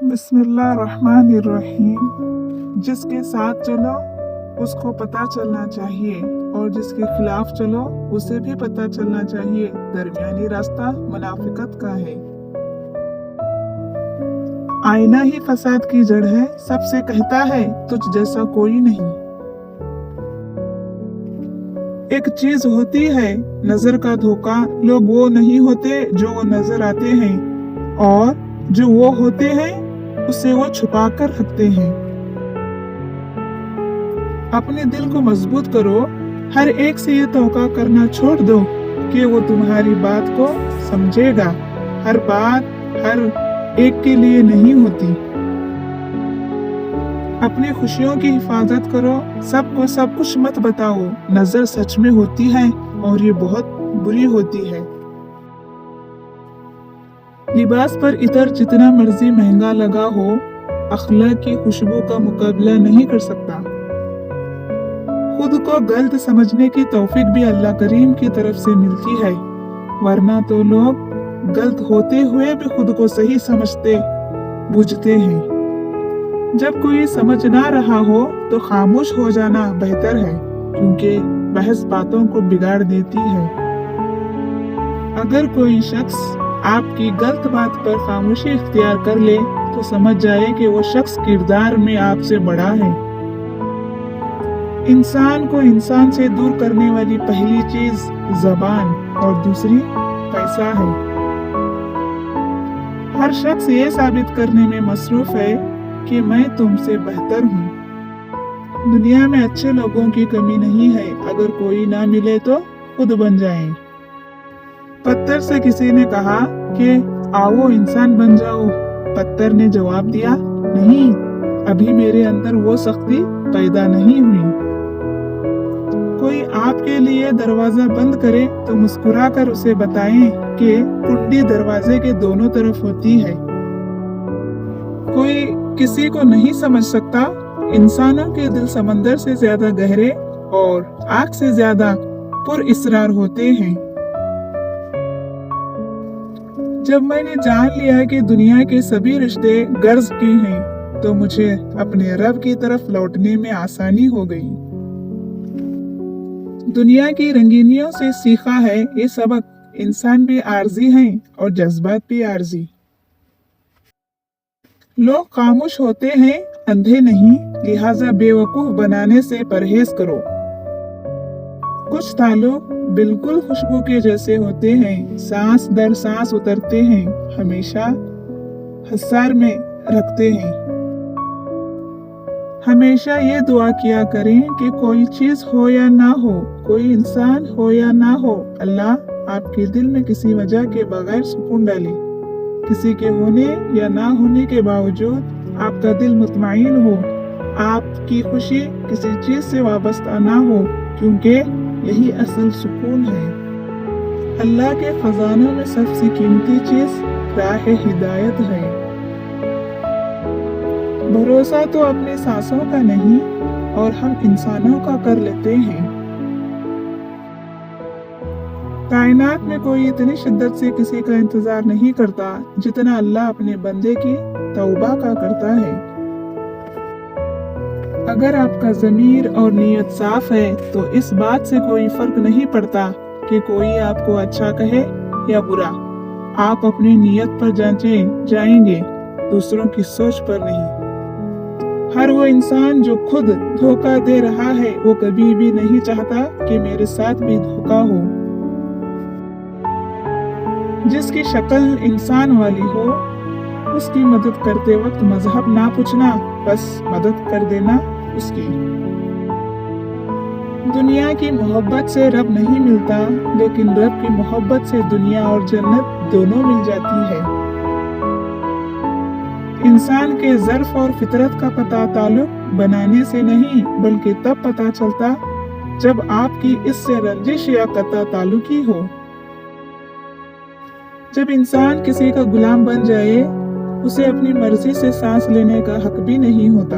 बिस्मिल्लाहिर्रहमानिर्रहीम। जिसके साथ चलो उसको पता चलना चाहिए और जिसके खिलाफ चलो उसे भी पता चलना चाहिए। दरमियानी रास्ता मुनाफिकत का है। आईना ही फसाद की जड़ है, सबसे कहता है तुझ जैसा कोई नहीं। एक चीज होती है नजर का धोखा, लोग वो नहीं होते जो वो नजर आते हैं, और जो वो होते हैं उसे वो छुपा कर रखते हैं। अपने दिल को मजबूत करो, हर एक से ये तौका करना छोड़ दो कि वो तुम्हारी बात को समझेगा। हर बात हर एक के लिए नहीं होती। अपनी खुशियों की हिफाजत करो, सबको सब कुछ मत बताओ। नजर सच में होती है और ये बहुत बुरी होती है। लिबास पर इतर जितना मर्जी महंगा लगा हो, अखलाक की खुशबू का मुकाबला नहीं कर सकता। खुद को गलत समझने की तौफीक भी अल्लाह करीम की तरफ से मिलती है, वरना तो लोग गलत होते हुए भी खुद को सही समझते बूझते हैं। जब कोई समझ ना रहा हो तो खामोश हो जाना बेहतर है, क्योंकि बहस बातों को बिगाड़ देती है। अगर कोई शख्स आपकी गलत बात पर खामोशी इख्तियार कर ले तो समझ जाए कि वो शख्स किरदार में आपसे बड़ा है। इंसान को इंसान से दूर करने वाली पहली चीज ज़बान और दूसरी पैसा है। हर शख्स ये साबित करने में मसरूफ है कि मैं तुमसे बेहतर हूँ। दुनिया में अच्छे लोगों की कमी नहीं है, अगर कोई ना मिले तो खुद बन जाएं। पत्थर से किसी ने कहा कि आओ इंसान बन जाओ। पत्थर ने जवाब दिया, नहीं, अभी मेरे अंदर वो सख्ती पैदा नहीं हुई। कोई आपके लिए दरवाजा बंद करे तो मुस्कुरा कर उसे बताएं कि कुंडी दरवाजे के दोनों तरफ होती है। कोई किसी को नहीं समझ सकता। इंसानों के दिल समंदर से ज्यादा गहरे और आग से ज्यादा पुरइसरार होते हैं। जब मैंने जान लिया कि दुनिया के सभी रिश्ते गर्ज के हैं, तो मुझे अपने रब की तरफ लौटने में आसानी हो गई। दुनिया की रंगीनियों से सीखा है ये सबक, इंसान भी आर्जी हैं और जज्बात भी आर्जी। लोग खामोश होते हैं, अंधे नहीं, लिहाजा बेवकूफ बनाने से परहेज करो। कुछ ताल्लुक बिल्कुल खुशबू के जैसे होते हैं, सांस दर सांस उतरते हैं, हमेशा हसार में रखते हैं। हमेशा ये दुआ किया करें कि कोई चीज हो या ना हो, कोई इंसान हो या ना हो, अल्लाह आपके दिल में किसी वजह के बगैर सुकून डाले। किसी के होने या ना होने के बावजूद आपका दिल मुतमईन हो, आपकी खुशी किसी चीज से वाबस्ता ना हो, क्योंकि यही असल सुकून है। अल्लाह के खजानों में सबसे कीमती चीज राह हिदायत है। भरोसा तो अपनी सांसों का नहीं और हम इंसानों का कर लेते हैं। कायनात में कोई इतनी शिद्दत से किसी का इंतजार नहीं करता जितना अल्लाह अपने बंदे की तौबा का करता है। अगर आपका ज़मीर और नीयत साफ है तो इस बात से कोई फर्क नहीं पड़ता कि कोई आपको अच्छा कहे या बुरा। आप अपनी नीयत पर जांचे जाएंगे, दूसरों की सोच पर नहीं। हर वो इंसान जो खुद धोखा दे रहा है वो कभी भी नहीं चाहता कि मेरे साथ भी धोखा हो। जिसकी शक्ल इंसान वाली हो उसकी मदद करते वक्त मजहब ना पूछना, बस मदद कर देना उसकी। दुनिया की मोहब्बत से रब नहीं मिलता, लेकिन रब की मोहब्बत से दुनिया और जन्नत दोनों मिल जाती है। इंसान के ज़र्फ और फितरत का पता ताल्लुक बनाने से नहीं बल्कि तब पता चलता जब आपकी इससे रंजिश या कता ताल्लुकी हो। जब इंसान किसी का गुलाम बन जाए उसे अपनी मर्जी से सांस लेने का हक भी नहीं होता।